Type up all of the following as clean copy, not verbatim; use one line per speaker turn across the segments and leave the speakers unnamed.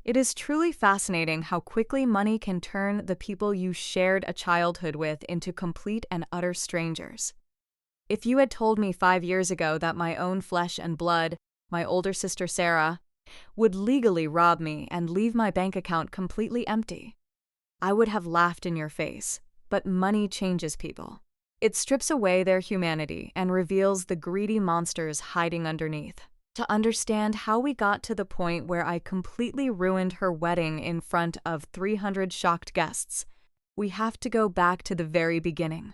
It is truly fascinating how quickly money can turn the people you shared a childhood with into complete and utter strangers. If you had told me 5 years ago that my own flesh and blood, my older sister Sarah, would legally rob me and leave my bank account completely empty, I would have laughed in your face. But money changes people. It strips away their humanity and reveals the greedy monsters hiding underneath. To understand how we got to the point where I completely ruined her wedding in front of 300 shocked guests, we have to go back to the very beginning.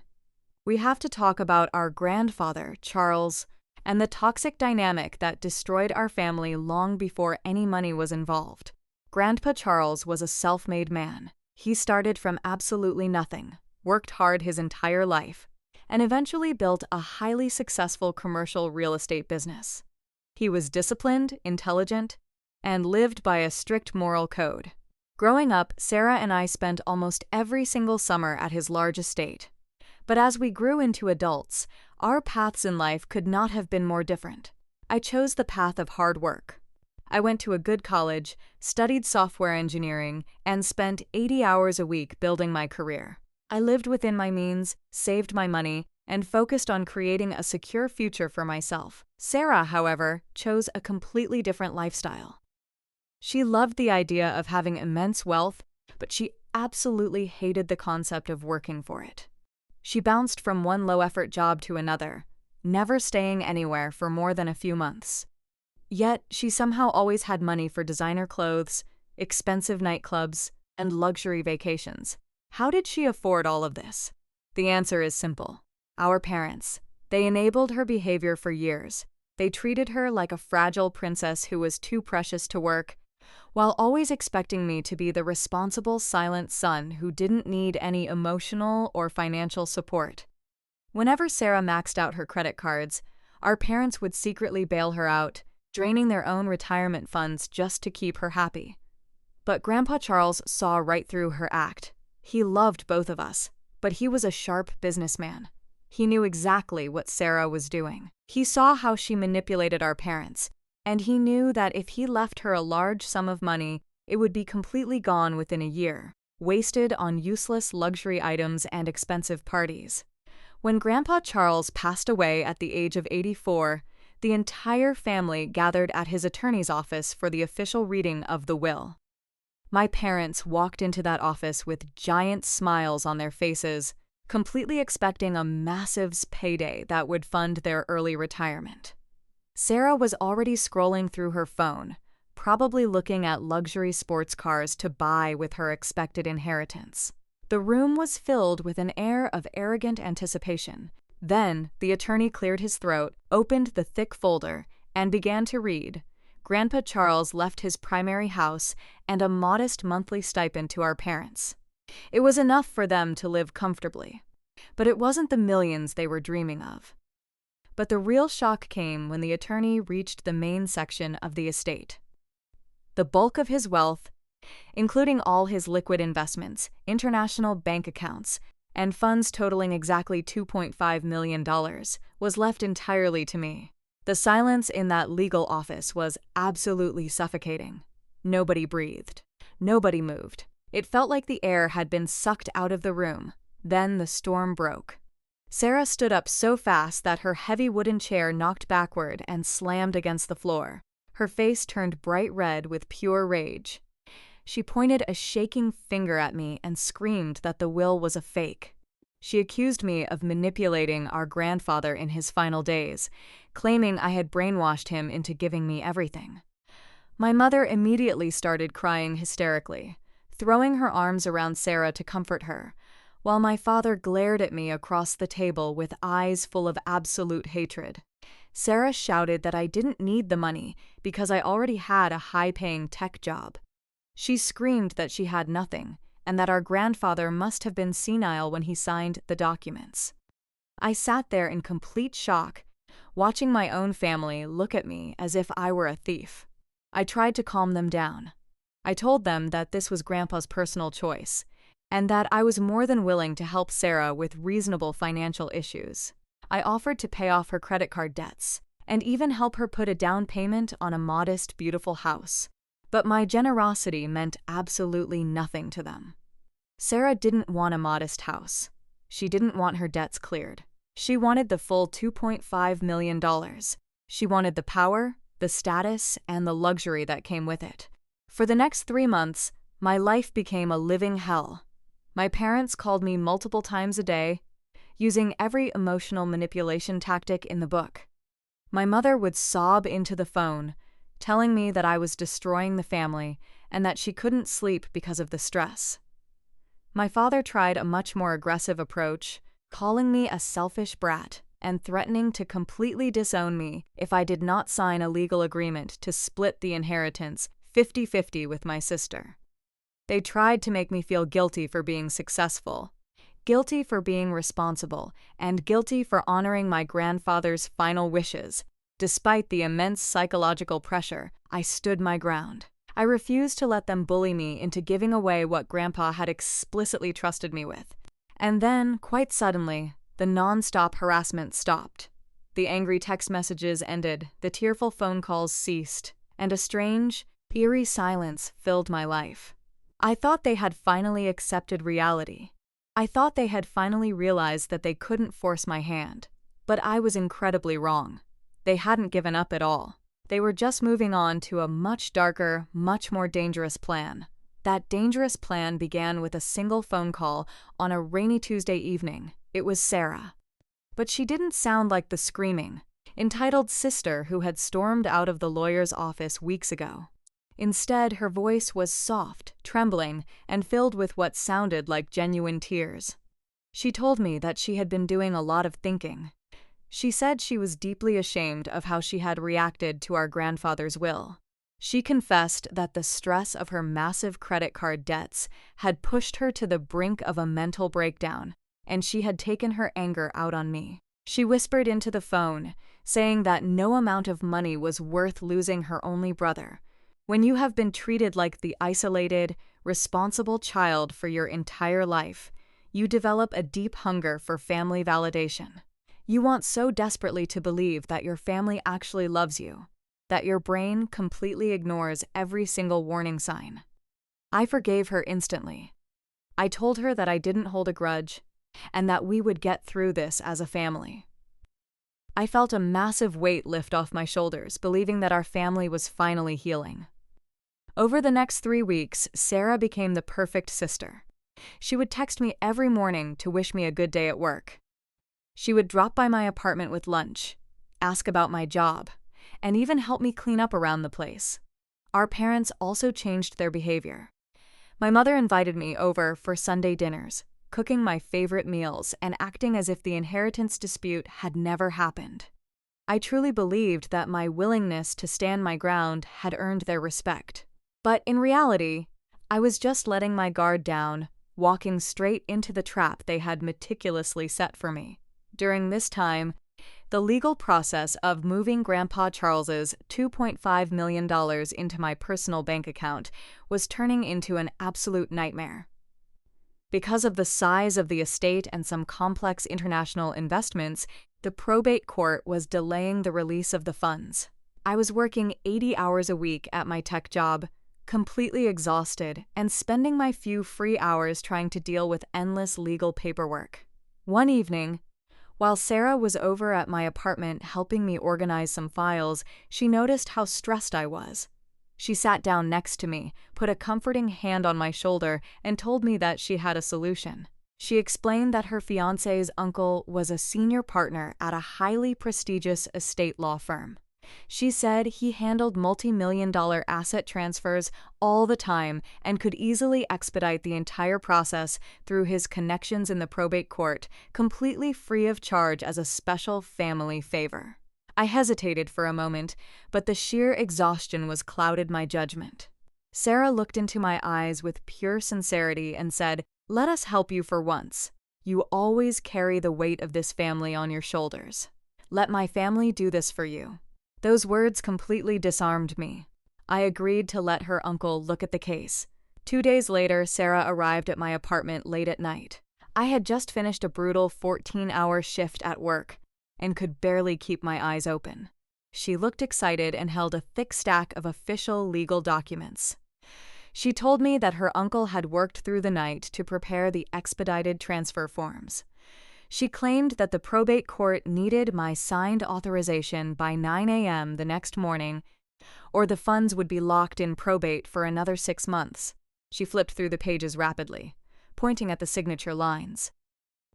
We have to talk about our grandfather, Charles, and the toxic dynamic that destroyed our family long before any money was involved. Grandpa Charles was a self-made man. He started from absolutely nothing, worked hard his entire life, and eventually built a highly successful commercial real estate business. He was disciplined, intelligent, and lived by a strict moral code. Growing up, Sarah and I spent almost every single summer at his large estate. But as we grew into adults, our paths in life could not have been more different. I chose the path of hard work. I went to a good college, studied software engineering, and spent 80 hours a week building my career. I lived within my means, saved my money, and focused on creating a secure future for myself. Sarah, however, chose a completely different lifestyle. She loved the idea of having immense wealth, but she absolutely hated the concept of working for it. She bounced from one low-effort job to another, never staying anywhere for more than a few months. Yet, she somehow always had money for designer clothes, expensive nightclubs, and luxury vacations. How did she afford all of this? The answer is simple. Our parents. They enabled her behavior for years. They treated her like a fragile princess who was too precious to work, while always expecting me to be the responsible, silent son who didn't need any emotional or financial support. Whenever Sarah maxed out her credit cards, our parents would secretly bail her out, draining their own retirement funds just to keep her happy. But Grandpa Charles saw right through her act. He loved both of us, but he was a sharp businessman. He knew exactly what Sarah was doing. He saw how she manipulated our parents, and he knew that if he left her a large sum of money, it would be completely gone within a year, wasted on useless luxury items and expensive parties. When Grandpa Charles passed away at the age of 84, the entire family gathered at his attorney's office for the official reading of the will. My parents walked into that office with giant smiles on their faces, completely expecting a massive payday that would fund their early retirement. Sarah was already scrolling through her phone, probably looking at luxury sports cars to buy with her expected inheritance. The room was filled with an air of arrogant anticipation. Then, the attorney cleared his throat, opened the thick folder, and began to read. Grandpa Charles left his primary house and a modest monthly stipend to our parents. It was enough for them to live comfortably, but it wasn't the millions they were dreaming of. But the real shock came when the attorney reached the main section of the estate. The bulk of his wealth, including all his liquid investments, international bank accounts, and funds totaling exactly $2.5 million, was left entirely to me. The silence in that legal office was absolutely suffocating. Nobody breathed. Nobody moved. It felt like the air had been sucked out of the room. Then the storm broke. Sarah stood up so fast that her heavy wooden chair knocked backward and slammed against the floor. Her face turned bright red with pure rage. She pointed a shaking finger at me and screamed that the will was a fake. She accused me of manipulating our grandfather in his final days, claiming I had brainwashed him into giving me everything. My mother immediately started crying hysterically, throwing her arms around Sarah to comfort her, while my father glared at me across the table with eyes full of absolute hatred. Sarah shouted that I didn't need the money because I already had a high-paying tech job. She screamed that she had nothing, and that our grandfather must have been senile when he signed the documents. I sat there in complete shock, watching my own family look at me as if I were a thief. I tried to calm them down. I told them that this was Grandpa's personal choice, and that I was more than willing to help Sarah with reasonable financial issues. I offered to pay off her credit card debts, and even help her put a down payment on a modest, beautiful house. But my generosity meant absolutely nothing to them. Sarah didn't want a modest house. She didn't want her debts cleared. She wanted the full $2.5 million. She wanted the power, the status, and the luxury that came with it. For the next 3 months, my life became a living hell. My parents called me multiple times a day, using every emotional manipulation tactic in the book. My mother would sob into the phone, telling me that I was destroying the family and that she couldn't sleep because of the stress. My father tried a much more aggressive approach, calling me a selfish brat and threatening to completely disown me if I did not sign a legal agreement to split the inheritance 50-50 with my sister. They tried to make me feel guilty for being successful, guilty for being responsible, and guilty for honoring my grandfather's final wishes. Despite the immense psychological pressure, I stood my ground. I refused to let them bully me into giving away what Grandpa had explicitly trusted me with. And then, quite suddenly, the non-stop harassment stopped. The angry text messages ended, the tearful phone calls ceased, and a strange, eerie silence filled my life. I thought they had finally accepted reality. I thought they had finally realized that they couldn't force my hand. But I was incredibly wrong. They hadn't given up at all. They were just moving on to a much darker, much more dangerous plan. That dangerous plan began with a single phone call on a rainy Tuesday evening. It was Sarah. But she didn't sound like the screaming, entitled sister who had stormed out of the lawyer's office weeks ago. Instead, her voice was soft, trembling, and filled with what sounded like genuine tears. She told me that she had been doing a lot of thinking. She said she was deeply ashamed of how she had reacted to our grandfather's will. She confessed that the stress of her massive credit card debts had pushed her to the brink of a mental breakdown, and she had taken her anger out on me. She whispered into the phone, saying that no amount of money was worth losing her only brother. When you have been treated like the isolated, responsible child for your entire life, you develop a deep hunger for family validation. You want so desperately to believe that your family actually loves you, that your brain completely ignores every single warning sign. I forgave her instantly. I told her that I didn't hold a grudge, and that we would get through this as a family. I felt a massive weight lift off my shoulders, believing that our family was finally healing. Over the next 3 weeks, Sarah became the perfect sister. She would text me every morning to wish me a good day at work. She would drop by my apartment with lunch, ask about my job, and even help me clean up around the place. Our parents also changed their behavior. My mother invited me over for Sunday dinners, cooking my favorite meals and acting as if the inheritance dispute had never happened. I truly believed that my willingness to stand my ground had earned their respect. But in reality, I was just letting my guard down, walking straight into the trap they had meticulously set for me. During this time, the legal process of moving Grandpa Charles's $2.5 million into my personal bank account was turning into an absolute nightmare. Because of the size of the estate and some complex international investments, the probate court was delaying the release of the funds. I was working 80 hours a week at my tech job, completely exhausted, and spending my few free hours trying to deal with endless legal paperwork. One evening, while Sarah was over at my apartment helping me organize some files, she noticed how stressed I was. She sat down next to me, put a comforting hand on my shoulder, and told me that she had a solution. She explained that her fiancé's uncle was a senior partner at a highly prestigious estate law firm. She said he handled multi-million-dollar asset transfers all the time and could easily expedite the entire process through his connections in the probate court, completely free of charge as a special family favor. I hesitated for a moment, but the sheer exhaustion was clouded my judgment. Sarah looked into my eyes with pure sincerity and said, "Let us help you for once. You always carry the weight of this family on your shoulders. Let my family do this for you." Those words completely disarmed me. I agreed to let her uncle look at the case. 2 days later, Sarah arrived at my apartment late at night. I had just finished a brutal 14-hour shift at work and could barely keep my eyes open. She looked excited and held a thick stack of official legal documents. She told me that her uncle had worked through the night to prepare the expedited transfer forms. She claimed that the probate court needed my signed authorization by 9 a.m. the next morning, or the funds would be locked in probate for another 6 months. She flipped through the pages rapidly, pointing at the signature lines.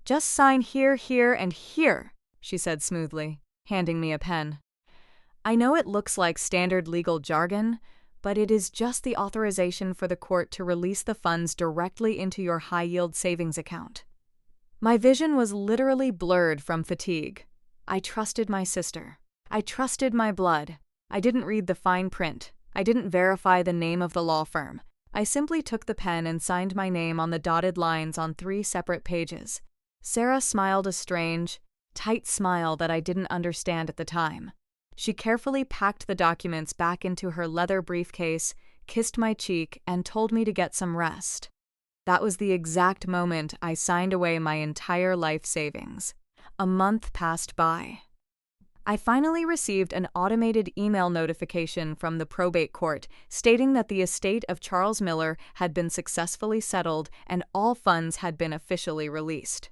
"Just sign here, here, and here," she said smoothly, handing me a pen. "I know it looks like standard legal jargon, but it is just the authorization for the court to release the funds directly into your high-yield savings account." My vision was literally blurred from fatigue. I trusted my sister. I trusted my blood. I didn't read the fine print. I didn't verify the name of the law firm. I simply took the pen and signed my name on the dotted lines on 3 separate pages. Sarah smiled a strange, tight smile that I didn't understand at the time. She carefully packed the documents back into her leather briefcase, kissed my cheek, and told me to get some rest. That was the exact moment I signed away my entire life savings. A month passed by. I finally received an automated email notification from the probate court stating that the estate of Charles Miller had been successfully settled and all funds had been officially released.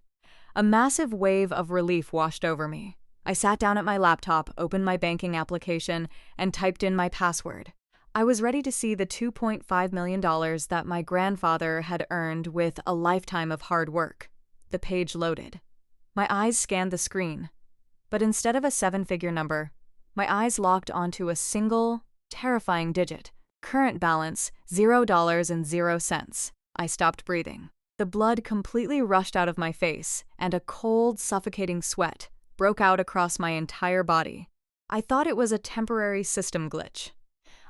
A massive wave of relief washed over me. I sat down at my laptop, opened my banking application, and typed in my password. I was ready to see the $2.5 million that my grandfather had earned with a lifetime of hard work. The page loaded. My eyes scanned the screen. But instead of a 7-figure number, my eyes locked onto a single, terrifying digit. Current balance, $0.00. I stopped breathing. The blood completely rushed out of my face, and a cold, suffocating sweat broke out across my entire body. I thought it was a temporary system glitch.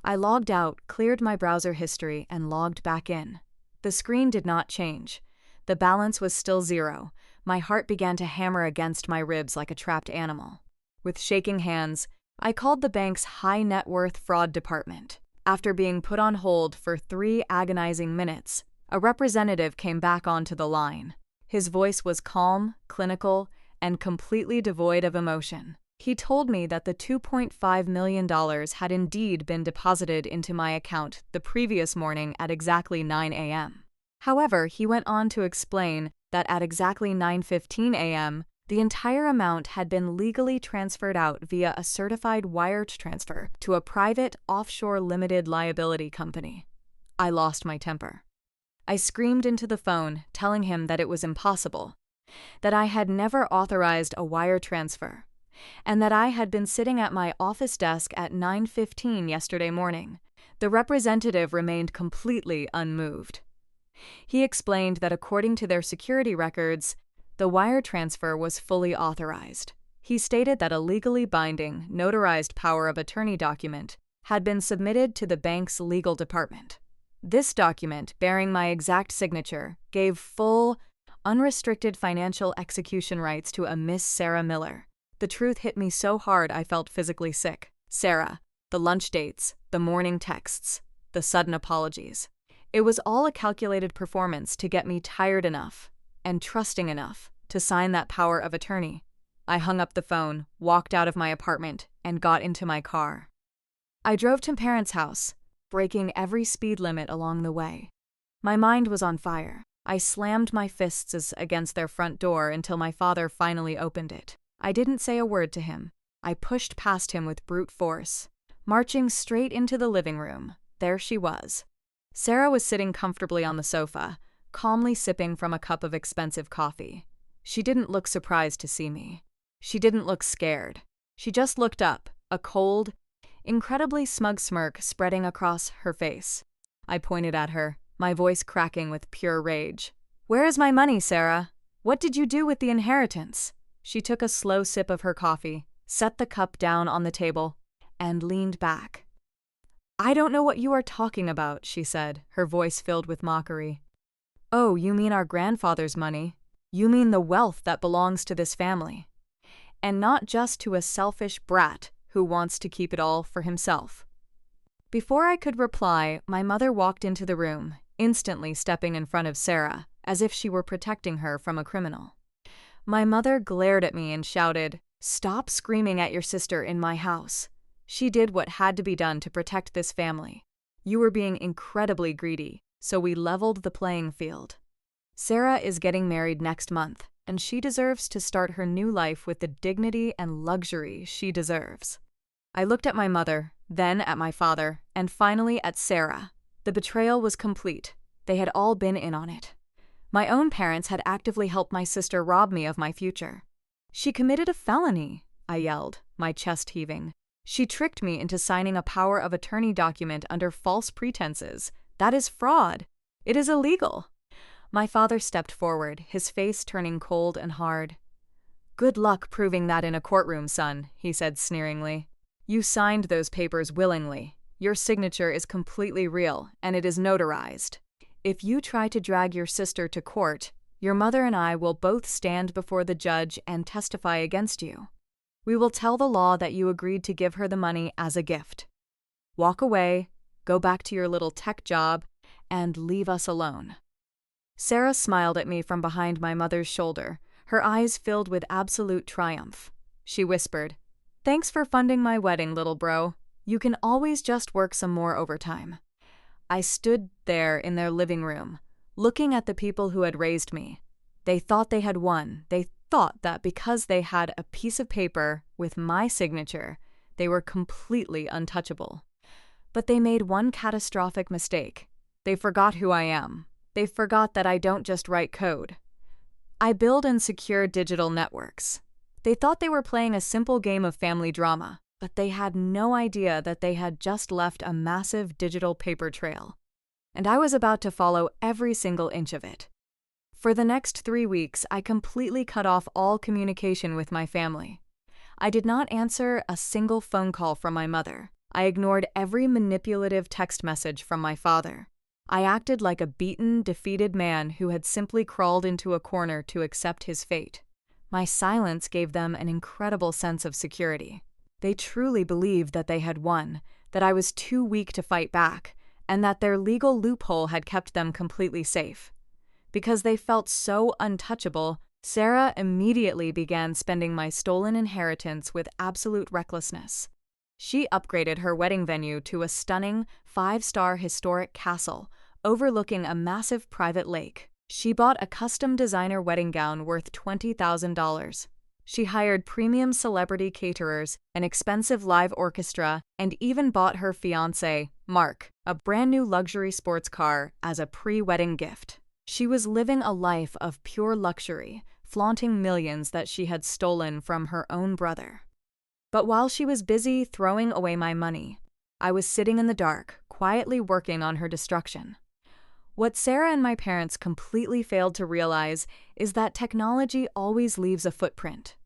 I logged out, cleared my browser history, and logged back in. The screen did not change. The balance was still 0. My heart began to hammer against my ribs like a trapped animal. With shaking hands, I called the bank's high net worth fraud department. After being put on hold for 3 agonizing minutes, a representative came back onto the line. His voice was calm, clinical, and completely devoid of emotion. He told me that the $2.5 million had indeed been deposited into my account the previous morning at exactly 9 a.m. However, he went on to explain that at exactly 9:15 a.m., the entire amount had been legally transferred out via a certified wire transfer to a private offshore limited liability company. I lost my temper. I screamed into the phone, telling him that it was impossible, that I had never authorized a wire transfer, and that I had been sitting at my office desk at 9:15 yesterday morning. The representative remained completely unmoved. He explained that according to their security records, the wire transfer was fully authorized. He stated that a legally binding, notarized power of attorney document had been submitted to the bank's legal department. This document, bearing my exact signature, gave full, unrestricted financial execution rights to a Miss Sarah Miller. The truth hit me so hard I felt physically sick. Sarah, the lunch dates, the morning texts, the sudden apologies. It was all a calculated performance to get me tired enough and trusting enough to sign that power of attorney. I hung up the phone, walked out of my apartment, and got into my car. I drove to parents' house, breaking every speed limit along the way. My mind was on fire. I slammed my fists against their front door until my father finally opened it. I didn't say a word to him. I pushed past him with brute force. Marching straight into the living room, there she was. Sarah was sitting comfortably on the sofa, calmly sipping from a cup of expensive coffee. She didn't look surprised to see me. She didn't look scared. She just looked up, a cold, incredibly smug smirk spreading across her face. I pointed at her, my voice cracking with pure rage. "Where is my money, Sarah? What did you do with the inheritance?" She took a slow sip of her coffee, set the cup down on the table, and leaned back. "I don't know what you are talking about," she said, her voice filled with mockery. "Oh, you mean our grandfather's money? You mean the wealth that belongs to this family. And not just to a selfish brat who wants to keep it all for himself." Before I could reply, my mother walked into the room, instantly stepping in front of Sarah, as if she were protecting her from a criminal. My mother glared at me and shouted, "Stop screaming at your sister in my house. She did what had to be done to protect this family. You were being incredibly greedy, so we leveled the playing field. Sarah is getting married next month, and she deserves to start her new life with the dignity and luxury she deserves. I looked at my mother, then at my father, and finally at Sarah. The betrayal was complete. They had all been in on it. My own parents had actively helped my sister rob me of my future. She committed a felony, I yelled, my chest heaving. She tricked me into signing a power of attorney document under false pretenses. That is fraud. It is illegal. My father stepped forward, his face turning cold and hard. "Good luck proving that in a courtroom, son," he said sneeringly. "You signed those papers willingly. Your signature is completely real, and it is notarized. If you try to drag your sister to court, your mother and I will both stand before the judge and testify against you. We will tell the law that you agreed to give her the money as a gift. Walk away, go back to your little tech job, and leave us alone." Sarah smiled at me from behind my mother's shoulder, her eyes filled with absolute triumph. She whispered, "Thanks for funding my wedding, little bro. You can always just work some more overtime." I stood there in their living room, looking at the people who had raised me. They thought they had won. They thought that because they had a piece of paper with my signature, they were completely untouchable. But they made one catastrophic mistake. They forgot who I am. They forgot that I don't just write code. I build and secure digital networks. They thought they were playing a simple game of family drama, but they had no idea that they had just left a massive digital paper trail. And I was about to follow every single inch of it. For the next 3 weeks, I completely cut off all communication with my family. I did not answer a single phone call from my mother. I ignored every manipulative text message from my father. I acted like a beaten, defeated man who had simply crawled into a corner to accept his fate. My silence gave them an incredible sense of security. They truly believed that they had won, that I was too weak to fight back, and that their legal loophole had kept them completely safe. Because they felt so untouchable, Sarah immediately began spending my stolen inheritance with absolute recklessness. She upgraded her wedding venue to a stunning 5-star historic castle overlooking a massive private lake. She bought a custom designer wedding gown worth $20,000. She hired premium celebrity caterers, an expensive live orchestra, and even bought her fiancé, Mark, a brand new luxury sports car as a pre-wedding gift. She was living a life of pure luxury, flaunting millions that she had stolen from her own brother. But while she was busy throwing away my money, I was sitting in the dark, quietly working on her destruction. What Sarah and my parents completely failed to realize is that technology always leaves a footprint.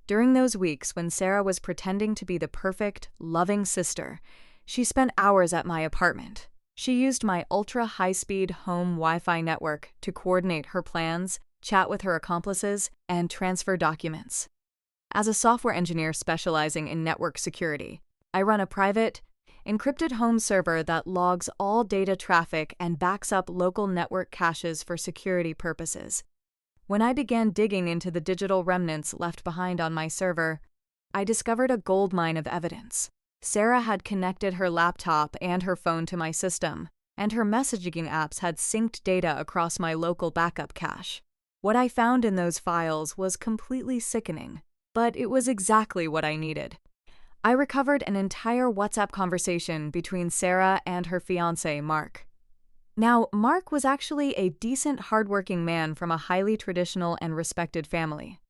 During those weeks when Sarah was pretending to be the perfect, loving sister, she spent hours at my apartment. She used my ultra-high-speed home Wi-Fi network to coordinate her plans, chat with her accomplices, and transfer documents. As a software engineer specializing in network security, I run a private, encrypted home server that logs all data traffic and backs up local network caches for security purposes. When I began digging into the digital remnants left behind on my server, I discovered a goldmine of evidence. Sarah had connected her laptop and her phone to my system, and her messaging apps had synced data across my local backup cache. What I found in those files was completely sickening, but it was exactly what I needed. I recovered an entire WhatsApp conversation between Sarah and her fiancé, Mark. Now, Mark was actually a decent, hardworking man from a highly traditional and respected family.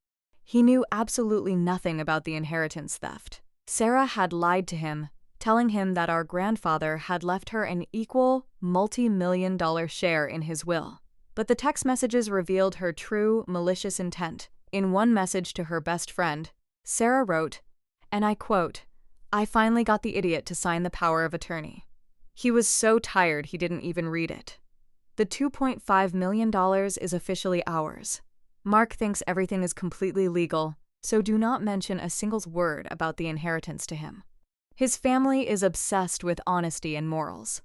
He knew absolutely nothing about the inheritance theft. Sarah had lied to him, telling him that our grandfather had left her an equal, multi-million-dollar share in his will. But the text messages revealed her true, malicious intent. In one message to her best friend, Sarah wrote, and I quote, "I finally got the idiot to sign the power of attorney. He was so tired he didn't even read it. The $2.5 million is officially ours. Mark thinks everything is completely legal, so do not mention a single word about the inheritance to him. His family is obsessed with honesty and morals.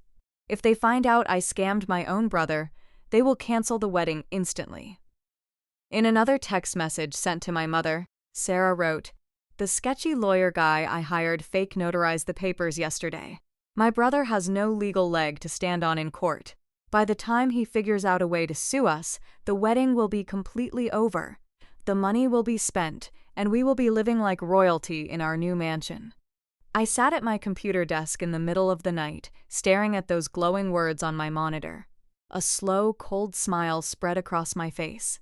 If they find out I scammed my own brother, they will cancel the wedding instantly." In another text message sent to my mother, Sarah wrote, The sketchy lawyer guy I hired fake notarized the papers yesterday. My brother has no legal leg to stand on in court. By the time he figures out a way to sue us, the wedding will be completely over. The money will be spent, and we will be living like royalty in our new mansion. I sat at my computer desk in the middle of the night, staring at those glowing words on my monitor. A slow, cold smile spread across my face.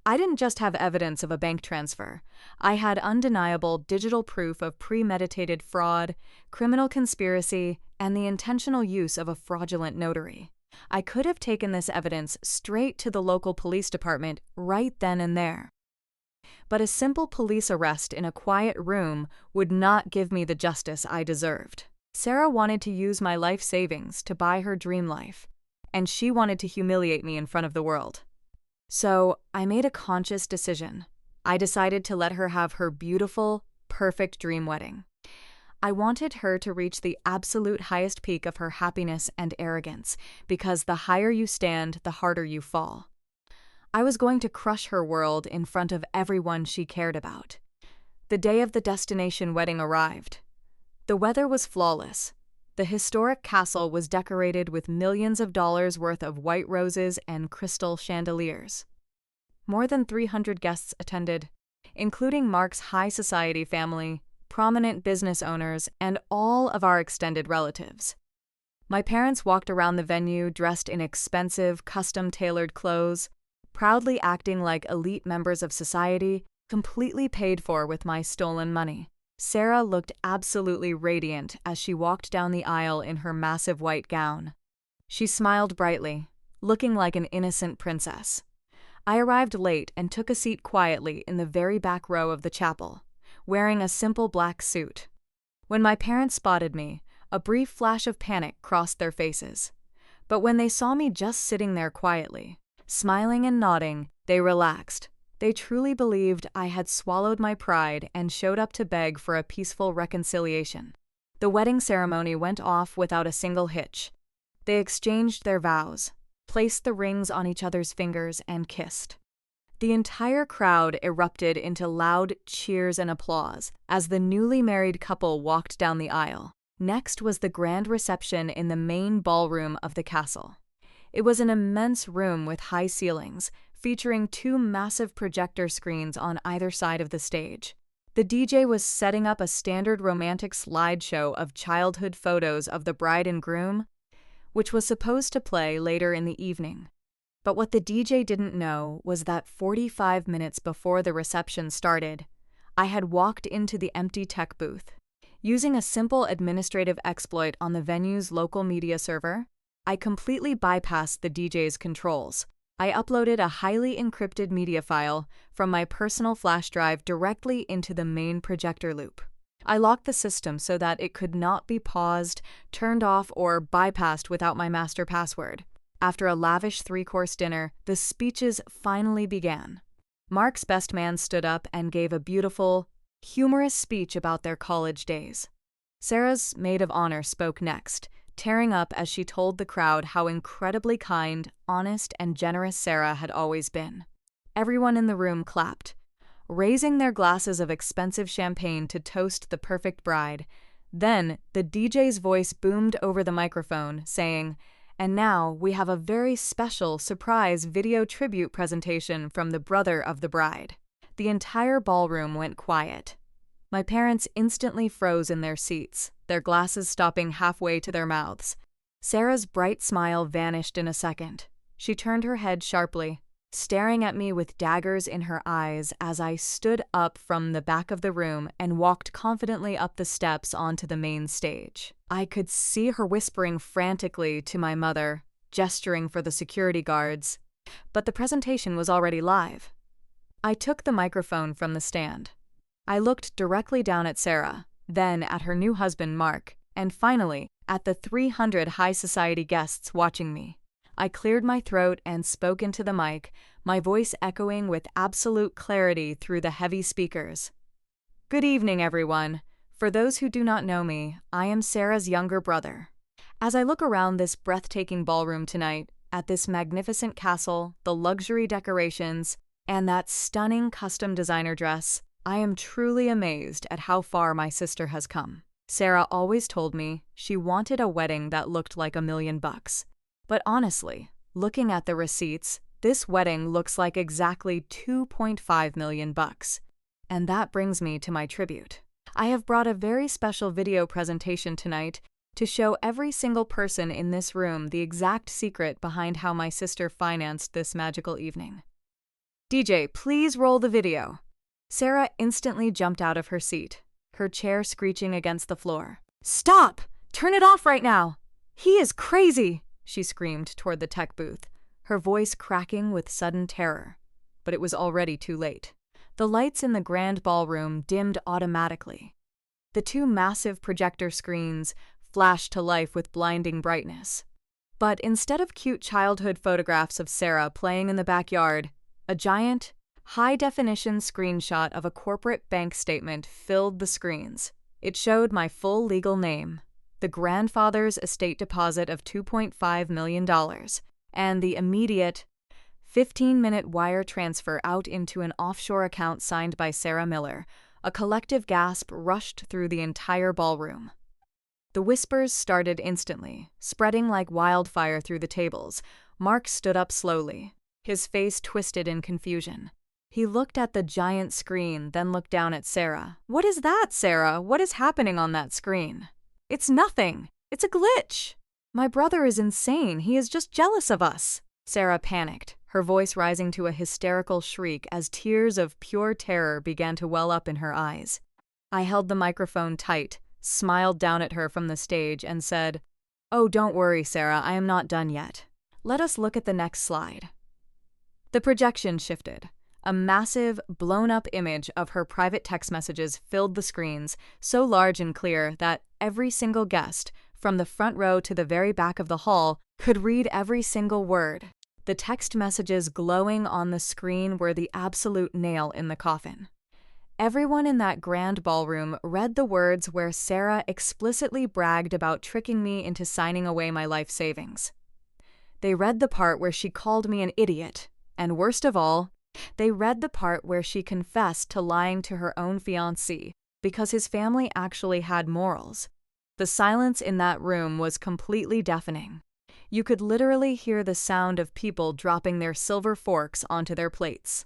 I didn't just have evidence of a bank transfer. I had undeniable digital proof of premeditated fraud, criminal conspiracy, and the intentional use of a fraudulent notary. I could have taken this evidence straight to the local police department right then and there. But a simple police arrest in a quiet room would not give me the justice I deserved. Sarah wanted to use my life savings to buy her dream life, and she wanted to humiliate me in front of the world. So I made a conscious decision. I decided to let her have her beautiful, perfect dream wedding. I wanted her to reach the absolute highest peak of her happiness and arrogance, because the higher you stand, the harder you fall. I was going to crush her world in front of everyone she cared about. The day of the destination wedding arrived. The weather was flawless. The historic castle was decorated with millions of dollars worth of white roses and crystal chandeliers. More than 300 guests attended, including Mark's high society family, prominent business owners, and all of our extended relatives. My parents walked around the venue dressed in expensive, custom-tailored clothes, proudly acting like elite members of society, completely paid for with my stolen money. Sarah looked absolutely radiant as she walked down the aisle in her massive white gown. She smiled brightly, looking like an innocent princess. I arrived late and took a seat quietly in the very back row of the chapel, wearing a simple black suit. When my parents spotted me, a brief flash of panic crossed their faces. But when they saw me just sitting there quietly, smiling and nodding, they relaxed. They truly believed I had swallowed my pride and showed up to beg for a peaceful reconciliation. The wedding ceremony went off without a single hitch. They exchanged their vows, placed the rings on each other's fingers, and kissed. The entire crowd erupted into loud cheers and applause as the newly married couple walked down the aisle. Next was the grand reception in the main ballroom of the castle. It was an immense room with high ceilings, featuring 2 massive projector screens on either side of the stage. The DJ was setting up a standard romantic slideshow of childhood photos of the bride and groom, which was supposed to play later in the evening. But what the DJ didn't know was that 45 minutes before the reception started, I had walked into the empty tech booth. Using a simple administrative exploit on the venue's local media server, I completely bypassed the DJ's controls. I uploaded a highly encrypted media file from my personal flash drive directly into the main projector loop. I locked the system so that it could not be paused, turned off, or bypassed without my master password. After a lavish 3-course dinner, the speeches finally began. Mark's best man stood up and gave a beautiful, humorous speech about their college days. Sarah's maid of honor spoke next, tearing up as she told the crowd how incredibly kind, honest, and generous Sarah had always been. Everyone in the room clapped, raising their glasses of expensive champagne to toast the perfect bride. Then, the DJ's voice boomed over the microphone, saying, "And now we have a very special surprise video tribute presentation from the brother of the bride." The entire ballroom went quiet. My parents instantly froze in their seats, their glasses stopping halfway to their mouths. Sarah's bright smile vanished in a second. She turned her head sharply, staring at me with daggers in her eyes as I stood up from the back of the room and walked confidently up the steps onto the main stage. I could see her whispering frantically to my mother, gesturing for the security guards, but the presentation was already live. I took the microphone from the stand. I looked directly down at Sarah, then at her new husband Mark, and finally at the 300 high society guests watching me. I cleared my throat and spoke into the mic, my voice echoing with absolute clarity through the heavy speakers. "Good evening, everyone. For those who do not know me, I am Sarah's younger brother. As I look around this breathtaking ballroom tonight, at this magnificent castle, the luxury decorations, and that stunning custom designer dress, I am truly amazed at how far my sister has come. Sarah always told me she wanted a wedding that looked like $1 million. But honestly, looking at the receipts, this wedding looks like exactly $2.5 million. And that brings me to my tribute. I have brought a very special video presentation tonight to show every single person in this room the exact secret behind how my sister financed this magical evening. DJ, please roll the video. Sarah instantly jumped out of her seat, her chair screeching against the floor. Stop! Turn it off right now! He is crazy! She screamed toward the tech booth, her voice cracking with sudden terror. But it was already too late. The lights in the grand ballroom dimmed automatically. The two massive projector screens flashed to life with blinding brightness. But instead of cute childhood photographs of Sarah playing in the backyard, a giant, high-definition screenshot of a corporate bank statement filled the screens. It showed my full legal name, the grandfather's estate deposit of $2.5 million, and the immediate 15-minute wire transfer out into an offshore account signed by Sarah Miller. A collective gasp rushed through the entire ballroom. The whispers started instantly, spreading like wildfire through the tables. Mark stood up slowly, his face twisted in confusion. He looked at the giant screen, then looked down at Sarah. What is that, Sarah? What is happening on that screen? It's nothing. It's a glitch. My brother is insane. He is just jealous of us. Sarah panicked, her voice rising to a hysterical shriek as tears of pure terror began to well up in her eyes. I held the microphone tight, smiled down at her from the stage, and said, "Oh, don't worry, Sarah, I am not done yet. Let us look at the next slide." The projection shifted. A massive, blown-up image of her private text messages filled the screens, so large and clear that every single guest, from the front row to the very back of the hall, could read every single word. The text messages glowing on the screen were the absolute nail in the coffin. Everyone in that grand ballroom read the words where Sarah explicitly bragged about tricking me into signing away my life savings. They read the part where she called me an idiot, and worst of all, they read the part where she confessed to lying to her own fiancé because his family actually had morals. The silence in that room was completely deafening. You could literally hear the sound of people dropping their silver forks onto their plates.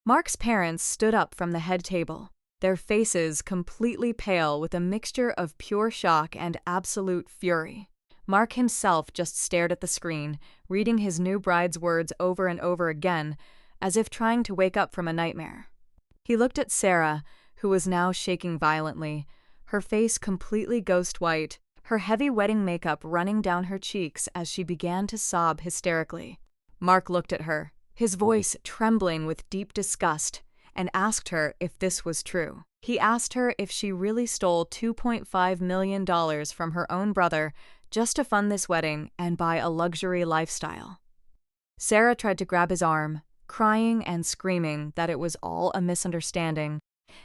Mark's parents stood up from the head table, their faces completely pale with a mixture of pure shock and absolute fury. Mark himself just stared at the screen, reading his new bride's words over and over again, as if trying to wake up from a nightmare. He looked at Sarah, who was now shaking violently, her face completely ghost white, her heavy wedding makeup running down her cheeks as she began to sob hysterically. Mark looked at her, his voice trembling with deep disgust, and asked her if this was true. He asked her if she really stole $2.5 million from her own brother just to fund this wedding and buy a luxury lifestyle. Sarah tried to grab his arm, crying and screaming that it was all a misunderstanding,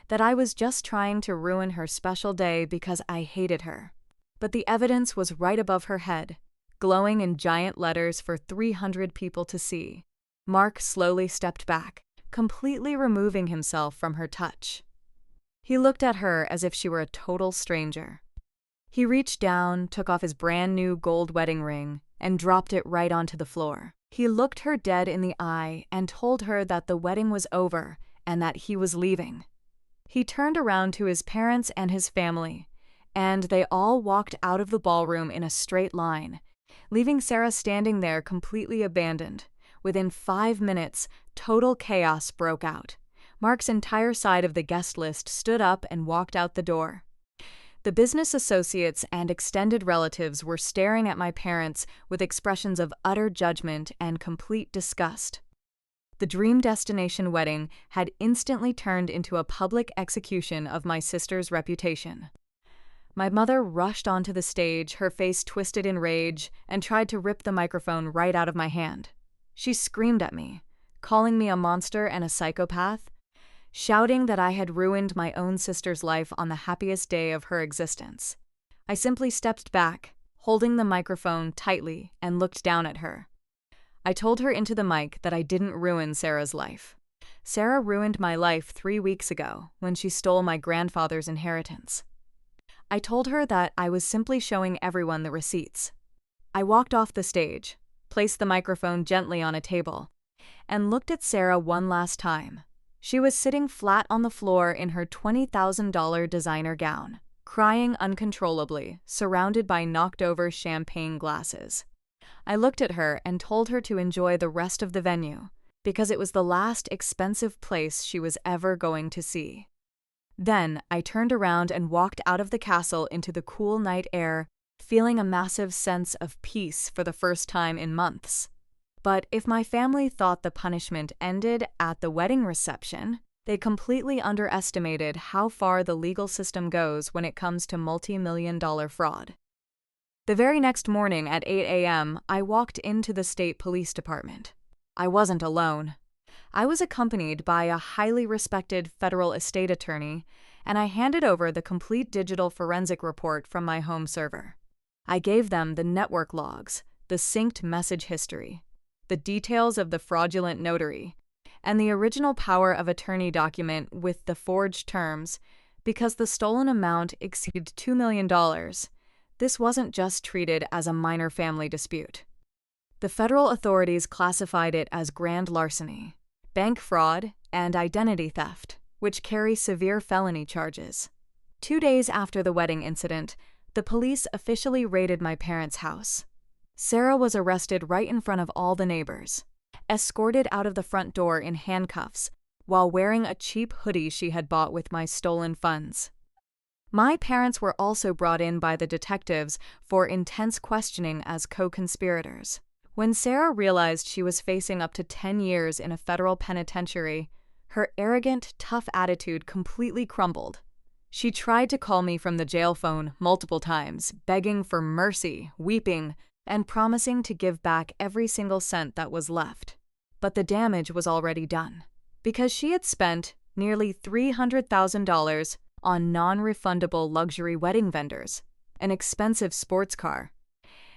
that I was just trying to ruin her special day because I hated her. But the evidence was right above her head, glowing in giant letters for 300 people to see. Mark slowly stepped back, completely removing himself from her touch. He looked at her as if she were a total stranger. He reached down, took off his brand new gold wedding ring, and dropped it right onto the floor. He looked her dead in the eye and told her that the wedding was over and that he was leaving. He turned around to his parents and his family, and they all walked out of the ballroom in a straight line, leaving Sarah standing there completely abandoned. Within 5 minutes, total chaos broke out. Mark's entire side of the guest list stood up and walked out the door. The business associates and extended relatives were staring at my parents with expressions of utter judgment and complete disgust. The dream destination wedding had instantly turned into a public execution of my sister's reputation. My mother rushed onto the stage, her face twisted in rage, and tried to rip the microphone right out of my hand. She screamed at me, calling me a monster and a psychopath, shouting that I had ruined my own sister's life on the happiest day of her existence. I simply stepped back, holding the microphone tightly, and looked down at her. I told her into the mic that I didn't ruin Sarah's life. Sarah ruined my life 3 weeks ago when she stole my grandfather's inheritance. I told her that I was simply showing everyone the receipts. I walked off the stage, placed the microphone gently on a table, and looked at Sarah one last time. She was sitting flat on the floor in her $20,000 designer gown, crying uncontrollably, surrounded by knocked-over champagne glasses. I looked at her and told her to enjoy the rest of the venue, because it was the last expensive place she was ever going to see. Then I turned around and walked out of the castle into the cool night air, feeling a massive sense of peace for the first time in months. But if my family thought the punishment ended at the wedding reception, they completely underestimated how far the legal system goes when it comes to multi-million-dollar fraud. The very next morning at 8 a.m., I walked into the state police department. I wasn't alone. I was accompanied by a highly respected federal estate attorney, and I handed over the complete digital forensic report from my home server. I gave them the network logs, the synced message history, the details of the fraudulent notary, and the original power of attorney document with the forged terms. Because the stolen amount exceeded $2 million, this wasn't just treated as a minor family dispute. The federal authorities classified it as grand larceny, bank fraud, and identity theft, which carry severe felony charges. 2 days after the wedding incident, the police officially raided my parents' house. Sarah was arrested right in front of all the neighbors, escorted out of the front door in handcuffs, while wearing a cheap hoodie she had bought with my stolen funds. My parents were also brought in by the detectives for intense questioning as co-conspirators. When Sarah realized she was facing up to 10 years in a federal penitentiary, her arrogant, tough attitude completely crumbled. She tried to call me from the jail phone multiple times, begging for mercy, weeping, and promising to give back every single cent that was left. But the damage was already done, because she had spent nearly $300,000 on non-refundable luxury wedding vendors, an expensive sports car,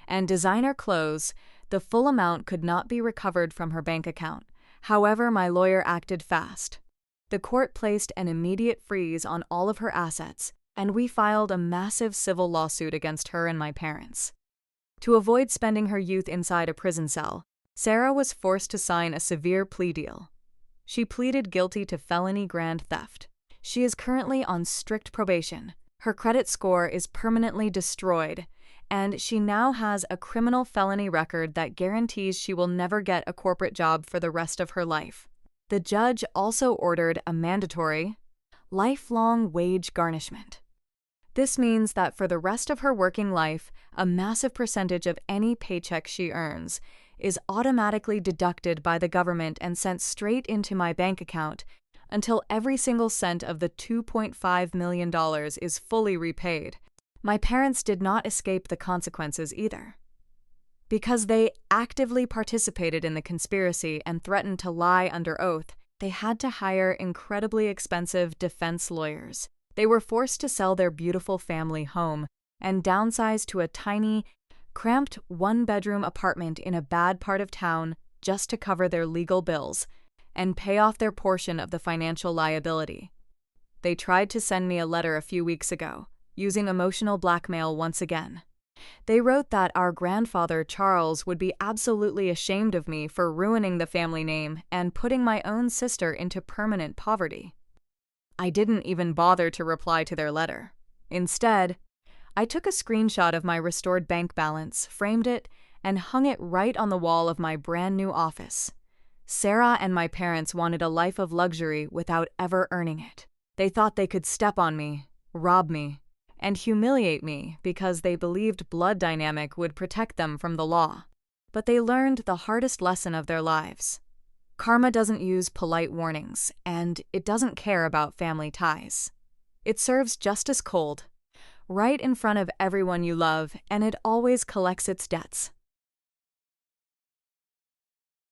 and designer clothes. The full amount could not be recovered from her bank account. However, my lawyer acted fast. The court placed an immediate freeze on all of her assets, and we filed a massive civil lawsuit against her and my parents. To avoid spending her youth inside a prison cell, Sarah was forced to sign a severe plea deal. She pleaded guilty to felony grand theft. She is currently on strict probation. Her credit score is permanently destroyed, and she now has a criminal felony record that guarantees she will never get a corporate job for the rest of her life. The judge also ordered a mandatory, lifelong wage garnishment. This means that for the rest of her working life, a massive percentage of any paycheck she earns is automatically deducted by the government and sent straight into my bank account until every single cent of the $2.5 million is fully repaid. My parents did not escape the consequences either. Because they actively participated in the conspiracy and threatened to lie under oath, they had to hire incredibly expensive defense lawyers. They were forced to sell their beautiful family home and downsize to a tiny, cramped one-bedroom apartment in a bad part of town just to cover their legal bills and pay off their portion of the financial liability. They tried to send me a letter a few weeks ago, using emotional blackmail once again. They wrote that our grandfather, Charles, would be absolutely ashamed of me for ruining the family name and putting my own sister into permanent poverty. I didn't even bother to reply to their letter. Instead, I took a screenshot of my restored bank balance, framed it, and hung it right on the wall of my brand new office. Sarah and my parents wanted a life of luxury without ever earning it. They thought they could step on me, rob me, and humiliate me because they believed blood dynamic would protect them from the law. But they learned the hardest lesson of their lives. Karma doesn't use polite warnings, and it doesn't care about family ties. It serves justice cold, right in front of everyone you love, and it always collects its debts.